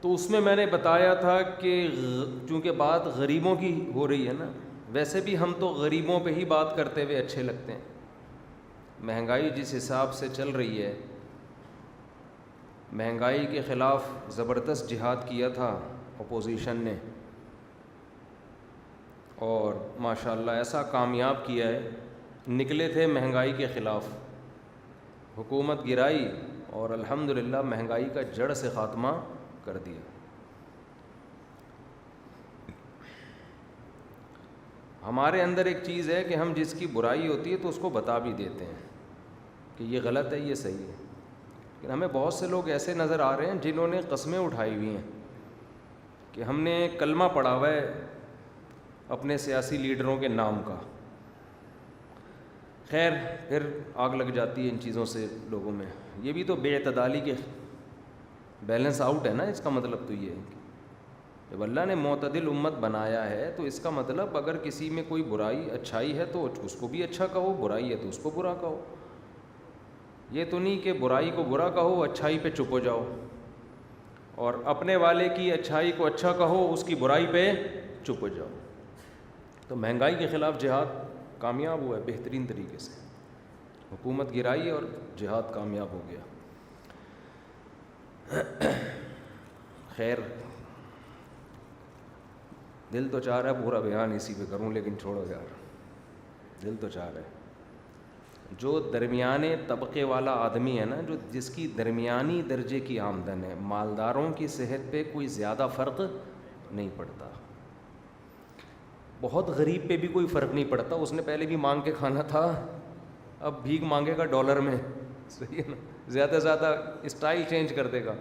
تو اس میں نے بتایا تھا کہ چونکہ بات غریبوں کی ہو رہی ہے نا، ویسے بھی ہم تو غریبوں پہ ہی بات کرتے ہوئے اچھے لگتے ہیں. مہنگائی جس حساب سے چل رہی ہے، مہنگائی کے خلاف زبردست جہاد کیا تھا اپوزیشن نے، اور ماشاءاللہ ایسا کامیاب کیا ہے. نکلے تھے مہنگائی کے خلاف، حکومت گرائی اور الحمدللہ مہنگائی کا جڑ سے خاتمہ کر دیا. ہمارے اندر ایک چیز ہے کہ ہم جس کی برائی ہوتی ہے تو اس کو بتا بھی دیتے ہیں کہ یہ غلط ہے، یہ صحیح ہے. لیکن ہمیں بہت سے لوگ ایسے نظر آ رہے ہیں جنہوں نے قسمیں اٹھائی ہوئی ہیں کہ ہم نے کلمہ پڑھا ہوا ہے اپنے سیاسی لیڈروں کے نام کا. خیر پھر آگ لگ جاتی ہے ان چیزوں سے لوگوں میں. یہ بھی تو بے اعتدالی کے بیلنس آؤٹ ہے نا. اس کا مطلب تو یہ ہے کہ جب اللہ نے معتدل امت بنایا ہے تو اس کا مطلب اگر کسی میں کوئی برائی اچھائی ہے تو اس کو بھی اچھا کہو، برائی ہے تو اس کو برا کہو. یہ تو نہیں کہ برائی کو برا کہو، اچھائی پہ چپ ہو جاؤ، اور اپنے والے کی اچھائی کو اچھا کہو، اس کی برائی پہ چپ ہو جاؤ. تو مہنگائی کے خلاف جہاد کامیاب ہوا ہے بہترین طریقے سے. حکومت گرائی اور جہاد کامیاب ہو گیا. خیر دل تو چاہ رہا ہے پورا بیان اسی پہ کروں، لیکن چھوڑو یار، دل تو چاہ رہا ہے. جو درمیانے طبقے والا آدمی ہے نا، جس کی درمیانی درجے کی آمدن ہے، مالداروں کی صحت پہ کوئی زیادہ فرق نہیں پڑتا. بہت غریب پہ بھی کوئی فرق نہیں پڑتا. اس نے پہلے بھی مانگ کے کھانا تھا، اب بھیک مانگے گا ڈالر میں. صحیح ہے نا. زیادہ سے زیادہ اسٹائل چینج کر دے گا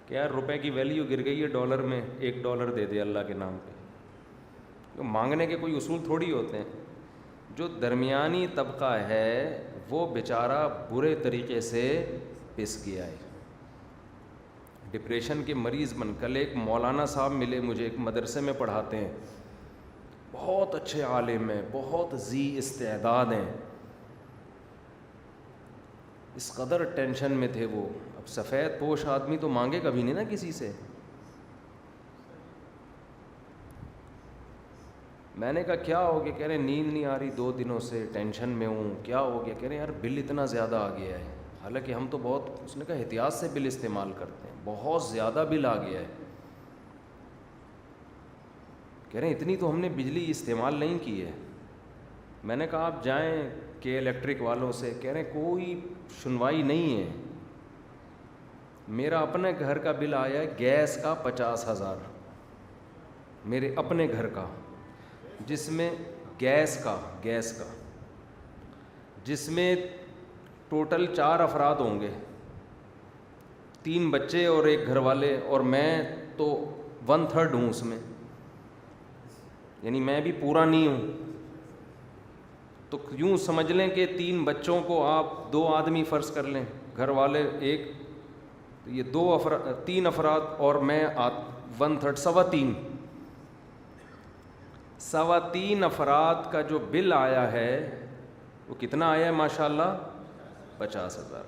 کہ یار روپے کی ویلیو گر گئی ہے ڈالر میں، $1 دے دے اللہ کے نام پہ. مانگنے کے کوئی اصول تھوڑی ہوتے ہیں. جو درمیانی طبقہ ہے وہ بیچارہ برے طریقے سے پس گیا ہے، ڈپریشن کے مریض بن. کل ایک مولانا صاحب ملے مجھے، ایک مدرسے میں پڑھاتے ہیں، بہت اچھے عالم ہیں، بہت ذی استعداد ہیں. اس قدر ٹینشن میں تھے وہ. اب سفید پوش آدمی تو مانگے کبھی نہیں نا کسی سے. میں نے کہا کیا ہو گیا؟ کہہ رہے نیند نہیں آ رہی 2 دنوں سے، ٹینشن میں ہوں. کیا ہو گیا؟ کہہ رہے یار بل اتنا زیادہ آ گیا ہے. حالانکہ ہم تو بہت، اس نے کہا احتیاط سے بل استعمال کرتے ہیں، بہت زیادہ بل آ گیا ہے. کہہ رہے ہیں اتنی تو ہم نے بجلی استعمال نہیں کی ہے. میں نے کہا آپ جائیں کہ الیکٹرک والوں سے. کہہ رہے ہیں کوئی سنوائی نہیں ہے. میرا اپنے گھر کا بل آیا ہے گیس کا 50,000، میرے اپنے گھر کا، جس میں گیس کا جس میں ٹوٹل 4 افراد ہوں گے، 3 بچے اور 1 گھر والے، اور میں تو 1/3 ہوں اس میں، یعنی میں بھی پورا نہیں ہوں. تو یوں سمجھ لیں کہ 3 بچوں کو آپ 2 آدمی فرض کر لیں، گھر والے 1، تو یہ 3 افراد اور میں 1/3، 3.25 افراد کا جو بل آیا ہے وہ کتنا آیا ہے ماشاءاللہ؟ 50,000.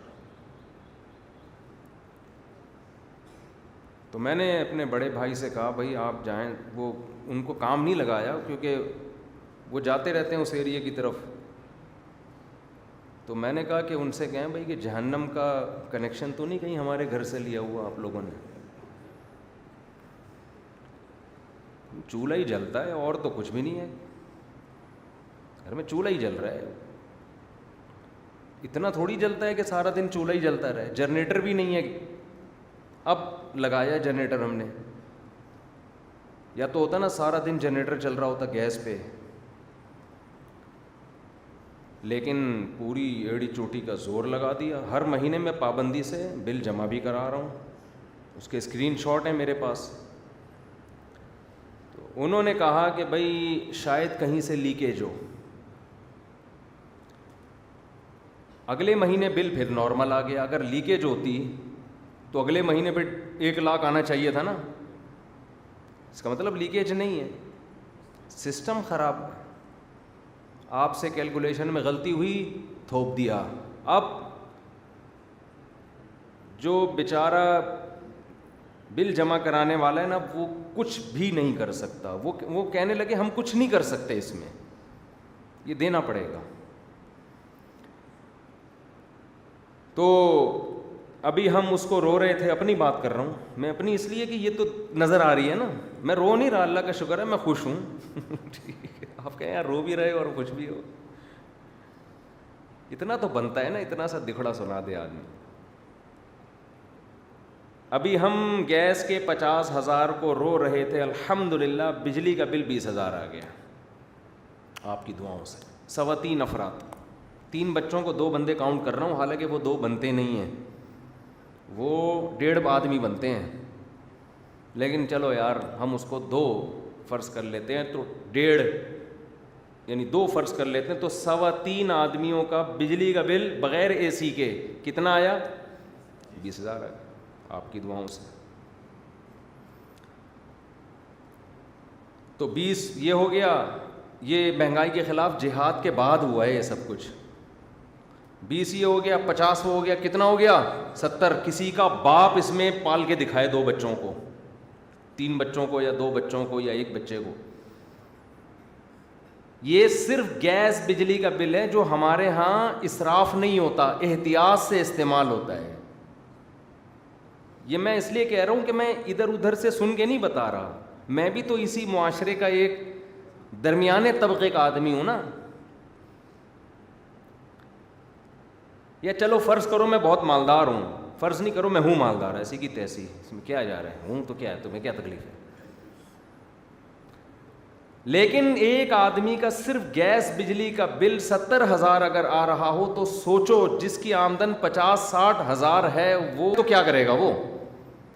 تو میں نے اپنے بڑے بھائی سے کہا بھائی آپ جائیں. وہ ان کو کام نہیں لگایا کیونکہ وہ جاتے رہتے ہیں اس ایریے کی طرف. تو میں نے کہا کہ ان سے کہیں بھائی کہ جہنم کا کنیکشن تو نہیں کہیں ہمارے گھر سے لیا ہوا آپ لوگوں نے؟ چولہا ہی جلتا ہے اور تو کچھ بھی نہیں ہے، گھر میں چولہا ہی جل رہا ہے. اتنا تھوڑی جلتا ہے کہ سارا دن چولہا ہی جلتا رہے. جنریٹر بھی نہیں ہے. اب لگایا جنریٹر ہم نے، یا تو ہوتا نا سارا دن جنریٹر چل رہا ہوتا گیس پہ، لیکن پوری ایڑی چوٹی کا زور لگا دیا. ہر مہینے میں پابندی سے بل جمع بھی کرا رہا ہوں، اس کے اسکرین شاٹ ہیں میرے پاس. تو انہوں نے کہا کہ بھائی شاید کہیں سے لیکیج ہو. اگلے مہینے بل پھر نارمل آ گیا. اگر لیکیج ہوتی تو اگلے مہینے پہ 1 لاکھ آنا چاہیے تھا نا. اس کا مطلب لیکیج نہیں ہے، سسٹم خراب ہے. آپ سے کیلکولیشن میں غلطی ہوئی، تھوپ دیا. اب جو بیچارہ بل جمع کرانے والا ہے نا وہ کچھ بھی نہیں کر سکتا. وہ کہنے لگے ہم کچھ نہیں کر سکتے اس میں, یہ دینا پڑے گا. تو ابھی ہم اس کو رو رہے تھے, اپنی بات کر رہا ہوں میں, اپنی اس لیے کہ یہ تو نظر آ رہی ہے نا, میں رو نہیں رہا, اللہ کا شکر ہے میں خوش ہوں. آپ کہیں یار رو بھی رہے اور خوش بھی ہو, اتنا تو بنتا ہے نا, اتنا سا دکھڑا سنا دے آدمی. ابھی ہم گیس کے 50,000 کو رو رہے تھے, الحمدللہ بجلی کا بل 20,000 آ گیا آپ کی دعاؤں سے. 3.25 افراد, 3 بچوں کو 2 بندے کاؤنٹ کر رہا ہوں, حالانکہ وہ 2 بنتے نہیں ہیں, وہ 1.5 آدمی بنتے ہیں, لیکن چلو یار ہم اس کو 2 فرض کر لیتے ہیں, تو 1.5 یعنی 2 فرض کر لیتے ہیں, تو 3.25 آدمیوں کا بجلی کا بل بغیر اے سی کے کتنا آیا؟ 20,000 آیا آپ کی دعاؤں سے. تو 20 یہ ہو گیا, یہ مہنگائی کے خلاف جہاد کے بعد ہوا ہے یہ سب کچھ. 20 یہ ہو گیا, 50 ہو گیا, کتنا ہو گیا؟ 70. کسی کا باپ اس میں پال کے دکھائے 2 بچوں کو, 3 بچوں کو یا 2 بچوں کو یا 1 بچے کو. یہ صرف گیس بجلی کا بل ہے جو ہمارے ہاں اسراف نہیں ہوتا, احتیاط سے استعمال ہوتا ہے. یہ میں اس لیے کہہ رہا ہوں کہ میں ادھر ادھر سے سن کے نہیں بتا رہا, میں بھی تو اسی معاشرے کا ایک درمیانے طبقے کا آدمی ہوں نا. یا چلو فرض کرو میں بہت مالدار ہوں, فرض نہیں کرو میں ہوں مالدار, ایسی کی تیسی, اس میں کیا جا رہا ہے, ہوں تو کیا ہے, تمہیں کیا تکلیف ہے. لیکن ایک آدمی کا صرف گیس بجلی کا بل 70,000 اگر آ رہا ہو تو سوچو, جس کی آمدن 50-60 ہزار ہے وہ تو کیا کرے گا, وہ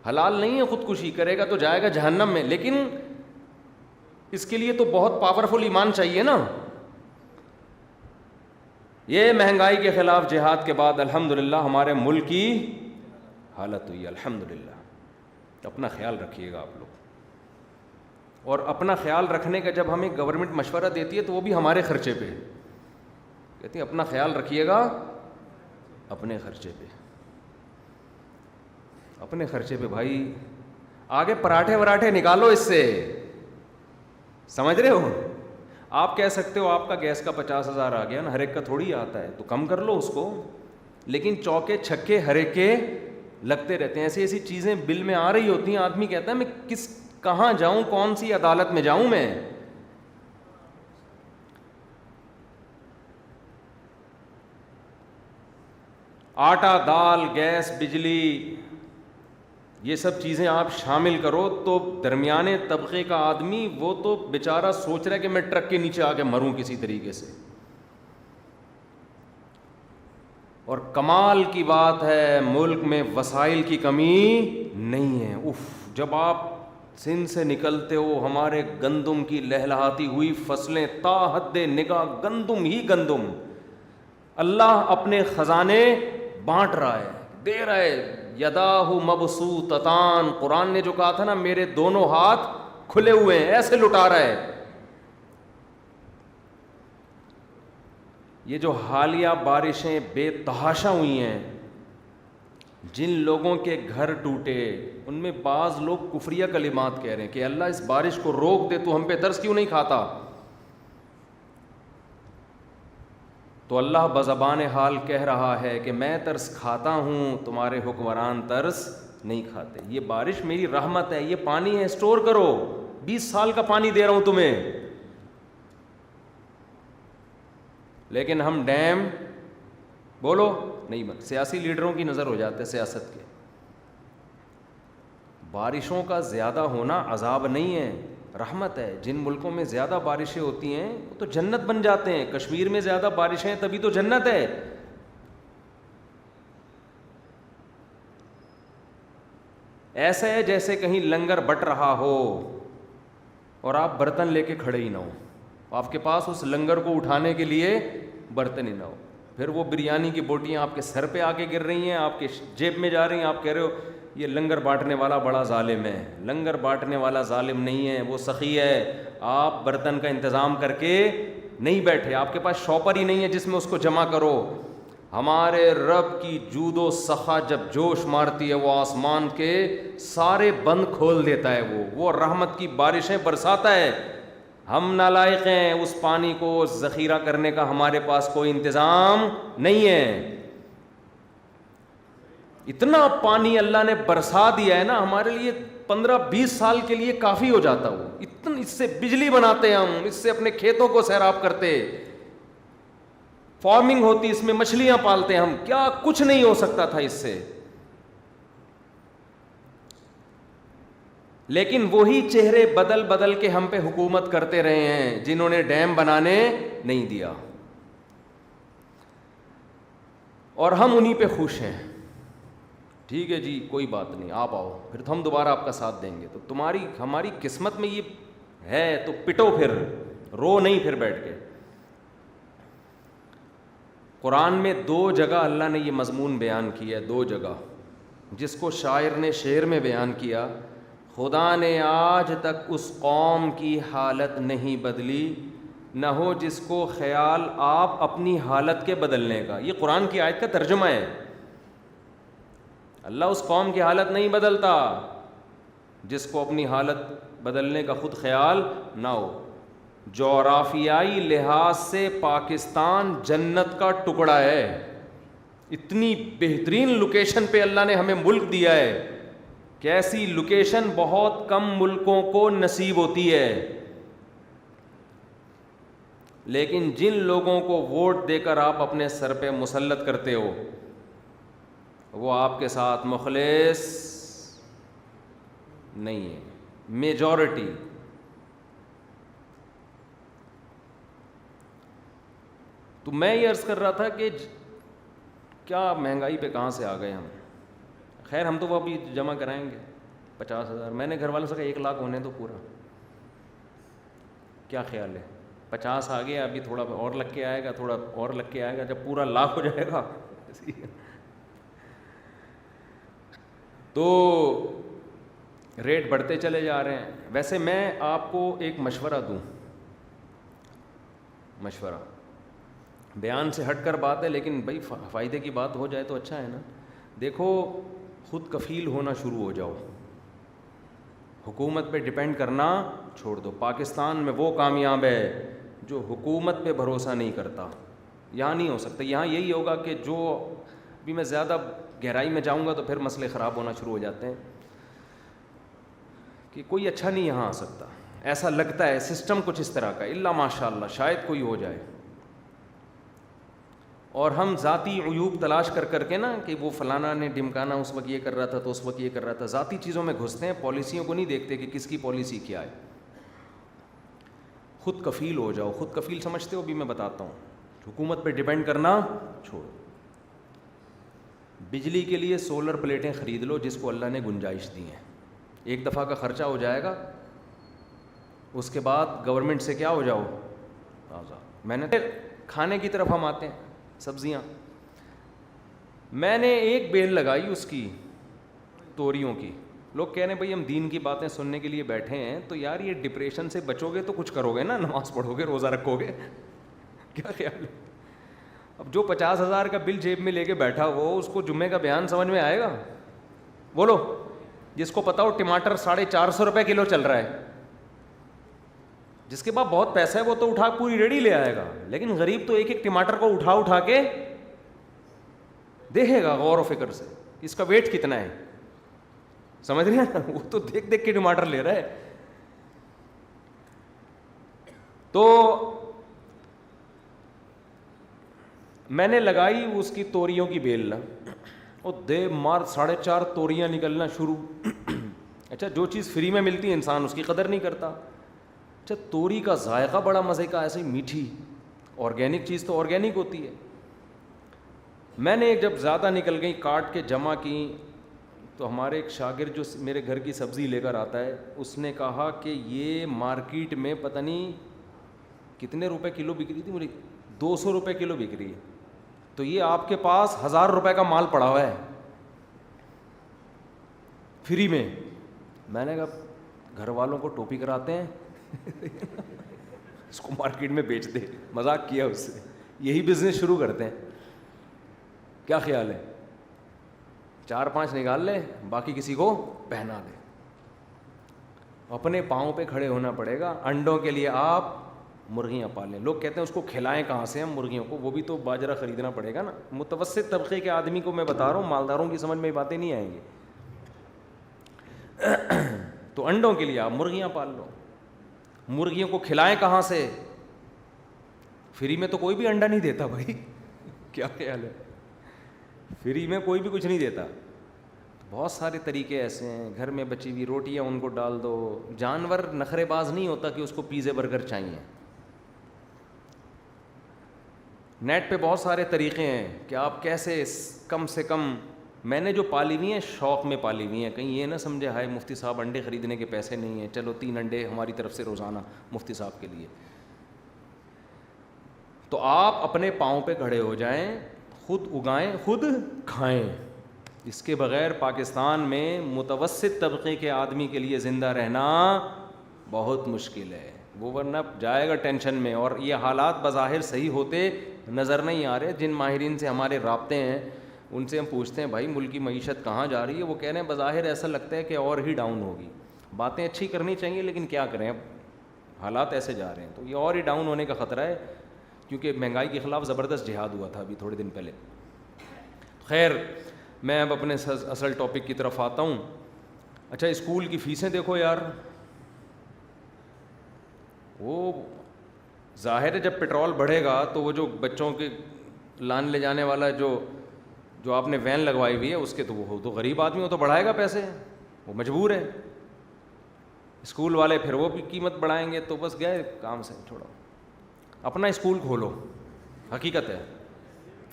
حلال نہیں ہے, خودکشی کرے گا تو جائے گا جہنم میں. لیکن اس کے لیے تو بہت پاورفل ایمان چاہیے نا. یہ مہنگائی کے خلاف جہاد کے بعد الحمدللہ ہمارے ملک کی حالت ہوئی, الحمدللہ. اپنا خیال رکھیے گا آپ لوگ, اور اپنا خیال رکھنے کا جب ہمیں گورنمنٹ مشورہ دیتی ہے تو وہ بھی ہمارے خرچے پہ کہتی ہے, اپنا خیال رکھیے گا اپنے خرچے پہ, اپنے خرچے پہ بھائی. آگے پراٹھے وراٹھے نکالو اس سے, سمجھ رہے ہو. آپ کہہ سکتے ہو آپ کا گیس کا 50,000 آ گیا نا, ہر ایک کا تھوڑی آتا ہے, تو کم کر لو اس کو. لیکن چوکے چھکے ہر ایک کے لگتے رہتے ہیں, ایسی ایسی چیزیں بل میں آ رہی ہوتی ہیں, آدمی کہتا ہے میں کہاں جاؤں, کون سی عدالت میں جاؤں میں. آٹا, دال, گیس, بجلی, یہ سب چیزیں آپ شامل کرو تو درمیانے طبقے کا آدمی وہ تو بیچارہ سوچ رہا ہے کہ میں ٹرک کے نیچے آ کے مروں کسی طریقے سے. اور کمال کی بات ہے ملک میں وسائل کی کمی نہیں ہے. جب آپ سندھ سے نکلتے ہو, ہمارے گندم کی لہلہاتی ہوئی فصلیں تا حد نگاہ گندم ہی گندم, اللہ اپنے خزانے بانٹ رہا ہے, دے رہا ہے. یداہ مبسوطتان, قرآن نے جو کہا تھا نا میرے دونوں ہاتھ کھلے ہوئے ہیں, ایسے لٹا رہا ہے. یہ جو حالیہ بارشیں بے تحاشا ہوئی ہیں, جن لوگوں کے گھر ٹوٹے ان میں بعض لوگ کفریہ کلمات کہہ رہے ہیں کہ اللہ اس بارش کو روک دے, تو ہم پہ ترس کیوں نہیں کھاتا. تو اللہ بزبان حال کہہ رہا ہے کہ میں ترس کھاتا ہوں, تمہارے حکمران ترس نہیں کھاتے. یہ بارش میری رحمت ہے, یہ پانی ہے, اسٹور کرو, 20 سال کا پانی دے رہا ہوں تمہیں. لیکن ہم ڈیم بولو نہیں بن, سیاسی لیڈروں کی نظر ہو جاتے ہیں سیاست کے. بارشوں کا زیادہ ہونا عذاب نہیں ہے, رحمت ہے. جن ملکوں میں زیادہ بارشیں ہوتی ہیں وہ تو جنت بن جاتے ہیں. کشمیر میں زیادہ بارشیں ہیں تبھی تو جنت ہے. ایسا ہے جیسے کہیں لنگر بٹ رہا ہو اور آپ برتن لے کے کھڑے ہی نہ ہو, آپ کے پاس اس لنگر کو اٹھانے کے لیے برتن ہی نہ ہو. پھر وہ بریانی کی بوٹیاں آپ کے سر پہ آ کے گر رہی ہیں, آپ کے جیب میں جا رہی ہیں, آپ کہہ رہے ہو یہ لنگر بانٹنے والا بڑا ظالم ہے. لنگر بانٹنے والا ظالم نہیں ہے, وہ سخی ہے. آپ برتن کا انتظام کر کے نہیں بیٹھے, آپ کے پاس شاپر ہی نہیں ہے جس میں اس کو جمع کرو. ہمارے رب کی جود و سخا جب جوش مارتی ہے وہ آسمان کے سارے بند کھول دیتا ہے, وہ رحمت کی بارشیں برساتا ہے. ہم نالائق ہیں, اس پانی کو ذخیرہ کرنے کا ہمارے پاس کوئی انتظام نہیں ہے. اتنا پانی اللہ نے برسا دیا ہے نا, ہمارے لیے 15-20 سال کے لیے کافی ہو جاتا. وہ اتنا, اس سے بجلی بناتے ہم, اس سے اپنے کھیتوں کو سیراب کرتے, فارمنگ ہوتی, اس میں مچھلیاں پالتے ہم, کیا کچھ نہیں ہو سکتا تھا اس سے. لیکن وہی چہرے بدل بدل کے ہم پہ حکومت کرتے رہے ہیں جنہوں نے ڈیم بنانے نہیں دیا, اور ہم انہی پہ خوش ہیں. ٹھیک ہے جی, کوئی بات نہیں, آپ آؤ, پھر ہم دوبارہ آپ کا ساتھ دیں گے. تو تمہاری ہماری قسمت میں یہ ہے تو پٹو, پھر رو نہیں پھر بیٹھ کے. قرآن میں 2 جگہ اللہ نے یہ مضمون بیان کیا ہے, 2 جگہ, جس کو شاعر نے شعر میں بیان کیا. خدا نے آج تک اس قوم کی حالت نہیں بدلی, نہ ہو جس کو خیال آپ اپنی حالت کے بدلنے کا. یہ قرآن کی آیت کا ترجمہ ہے. اللہ اس قوم کی حالت نہیں بدلتا جس کو اپنی حالت بدلنے کا خود خیال نہ ہو. جغرافیائی لحاظ سے پاکستان جنت کا ٹکڑا ہے. اتنی بہترین لوکیشن پہ اللہ نے ہمیں ملک دیا ہے کہ ایسی لوکیشن بہت کم ملکوں کو نصیب ہوتی ہے. لیکن جن لوگوں کو ووٹ دے کر آپ اپنے سر پہ مسلط کرتے ہو وہ آپ کے ساتھ مخلص نہیں ہے, میجورٹی. تو میں یہ عرض کر رہا تھا کہ کیا مہنگائی پہ کہاں سے آ گئے ہم. خیر ہم تو وہ ابھی جمع کرائیں گے 50,000. میں نے گھر والوں سے کہا 1 لاکھ ہونے تو پورا. کیا خیال ہے؟ 50 آ گیا, ابھی تھوڑا اور لگ کے آئے گا, تھوڑا اور لگ کے آئے گا, جب پورا لاکھ ہو جائے گا تو ریٹ بڑھتے چلے جا رہے ہیں. ویسے میں آپ کو ایک مشورہ دوں, مشورہ بیان سے ہٹ کر بات ہے لیکن بھائی فائدے کی بات ہو جائے تو اچھا ہے نا. دیکھو, خود کفیل ہونا شروع ہو جاؤ, حکومت پہ ڈپینڈ کرنا چھوڑ دو. پاکستان میں وہ کامیاب ہے جو حکومت پہ بھروسہ نہیں کرتا. یہاں نہیں ہو سکتا. یہاں یہی ہوگا کہ جو بھی, میں زیادہ گہرائی میں جاؤں گا تو پھر مسئلے خراب ہونا شروع ہو جاتے ہیں, کہ کوئی اچھا نہیں یہاں آ سکتا. ایسا لگتا ہے سسٹم کچھ اس طرح کا, الا ماشاء اللہ شاید کوئی ہو جائے. اور ہم ذاتی عیوب تلاش کر کر کے نا, کہ وہ فلانا نے ڈمکانا اس وقت یہ کر رہا تھا تو اس وقت یہ کر رہا تھا, ذاتی چیزوں میں گھستے ہیں, پالیسیوں کو نہیں دیکھتے کہ کس کی پالیسی کیا ہے. خود کفیل ہو جاؤ. خود کفیل سمجھتے ہو؟ بھی میں بتاتا ہوں. حکومت پہ ڈیپینڈ کرنا چھوڑو. بجلی کے لیے سولر پلیٹیں خرید لو جس کو اللہ نے گنجائش دی ہیں. 1 دفعہ کا خرچہ ہو جائے گا, اس کے بعد گورنمنٹ سے کیا ہو جاؤ آزاد. میں نے کھانے کی طرف ہم آتے ہیں, سبزیاں. میں نے ایک بیل لگائی اس کی, توریوں کی. لوگ کہہ رہے ہیں بھائی ہم دین کی باتیں سننے کے لیے بیٹھے ہیں, تو یار یہ ڈپریشن سے بچو گے تو کچھ کرو گے نا, نماز پڑھو گے, روزہ رکھو گے, کیا خیال ہے؟ اب جو 50,000 کا بل جیب میں لے کے بیٹھا ہو اس کو جمعے کا بیان سمجھ میں آئے گا؟ بولو. جس کو پتا ہو ٹماٹر 450 روپے کلو چل رہا ہے, جس کے پاس بہت پیسہ ہے وہ تو اٹھا پوری ریڑھی لے آئے گا, لیکن غریب تو ایک ایک ٹماٹر کو اٹھا کے دیکھے گا غور و فکر سے, اس کا ویٹ کتنا ہے, سمجھ رہے ہیں؟ وہ تو دیکھ دیکھ کے ٹماٹر لے رہا ہے. تو میں نے لگائی اس کی توریوں کی بیل, اور دے مار 4.5 توریاں نکلنا شروع. اچھا, جو چیز فری میں ملتی ہے انسان اس کی قدر نہیں کرتا. اچھا, توری کا ذائقہ بڑا مزے کا, ایسے ہی میٹھی, آرگینک چیز تو آرگینک ہوتی ہے. میں نے جب زیادہ نکل گئی کاٹ کے جمع کی, تو ہمارے ایک شاگرد جو میرے گھر کی سبزی لے کر آتا ہے, اس نے کہا کہ یہ مارکیٹ میں پتہ نہیں کتنے روپے کلو بک رہی تھی, مجھے 200 روپے کلو بک رہی ہے, تو یہ آپ کے پاس 1000 روپے کا مال پڑا ہوا ہے فری میں. میں نے کہا گھر والوں کو ٹوپی کراتے ہیں اس کو مارکیٹ میں بیچ دے. مذاق کیا اس سے, یہی بزنس شروع کرتے ہیں. کیا خیال ہے؟ 4-5 نکال لے, باقی کسی کو پہنا دے. اپنے پاؤں پہ کھڑے ہونا پڑے گا. انڈوں کے لیے آپ مرغیاں پالیں. لوگ کہتے ہیں اس کو کھلائیں کہاں سے ہم مرغیوں کو, وہ بھی تو باجرہ خریدنا پڑے گا نا. متوسط طبقے کے آدمی کو میں بتا رہا ہوں, مالداروں کی سمجھ میں باتیں نہیں آئیں گی. تو انڈوں کے لیے آپ مرغیاں پال لو. مرغیوں کو کھلائیں کہاں سے؟ فری میں تو کوئی بھی انڈا نہیں دیتا بھائی. کیا خیال ہے؟ فری میں کوئی بھی کچھ نہیں دیتا. بہت سارے طریقے ایسے ہیں. گھر میں بچی ہوئی روٹیاں ان کو ڈال دو. جانور نخرے باز نہیں ہوتا کہ اس کو پیزے برگر چاہیے. نیٹ پہ بہت سارے طریقے ہیں کہ آپ کیسے کم سے کم. میں نے جو پالی ہوئی ہیں شوق میں پالی ہوئی ہیں. کہیں یہ نہ سمجھے ہائے مفتی صاحب انڈے خریدنے کے پیسے نہیں ہیں, چلو 3 انڈے ہماری طرف سے روزانہ مفتی صاحب کے لیے. تو آپ اپنے پاؤں پہ کھڑے ہو جائیں, خود اگائیں خود کھائیں. اس کے بغیر پاکستان میں متوسط طبقے کے آدمی کے لیے زندہ رہنا بہت مشکل ہے. وہ ورنہ جائے گا ٹینشن میں. اور یہ حالات بظاہر صحیح ہوتے نظر نہیں آ رہے. جن ماہرین سے ہمارے رابطے ہیں ان سے ہم پوچھتے ہیں بھائی ملک کی معیشت کہاں جا رہی ہے, وہ کہہ رہے ہیں بظاہر ایسا لگتا ہے کہ اور ہی ڈاؤن ہوگی. باتیں اچھی کرنی چاہیے لیکن کیا کریں, اب حالات ایسے جا رہے ہیں تو یہ اور ہی ڈاؤن ہونے کا خطرہ ہے, کیونکہ مہنگائی کے خلاف زبردست جہاد ہوا تھا ابھی تھوڑے دن پہلے. خیر, میں اب اپنے اصل ٹاپک کی طرف آتا ہوں. اچھا, اسکول کی فیسیں دیکھو یار. وہ ظاہر ہے جب پیٹرول بڑھے گا تو وہ جو بچوں کے لان لے جانے والا جو آپ نے وین لگوائی ہوئی ہے اس کے تو وہ تو غریب آدمی ہو تو بڑھائے گا پیسے, وہ مجبور ہے. اسکول والے پھر وہ بھی قیمت بڑھائیں گے, تو بس گئے کام سے. چھوڑو, اپنا اسکول کھولو. حقیقت ہے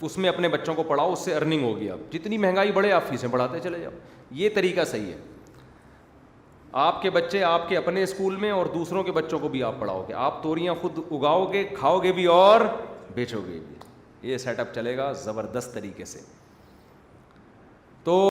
اس میں اپنے بچوں کو پڑھاؤ, اس سے ارننگ ہوگی. آپ جتنی مہنگائی بڑھے آپ فیسیں بڑھاتے چلے جاؤ. یہ طریقہ صحیح ہے. آپ کے بچے آپ کے اپنے اسکول میں اور دوسروں کے بچوں کو بھی آپ پڑھاؤ گے. آپ توریاں خود اگاؤ گے, کھاؤ گے بھی اور بیچو گے بھی. یہ سیٹ اپ چلے گا زبردست طریقے سے. تو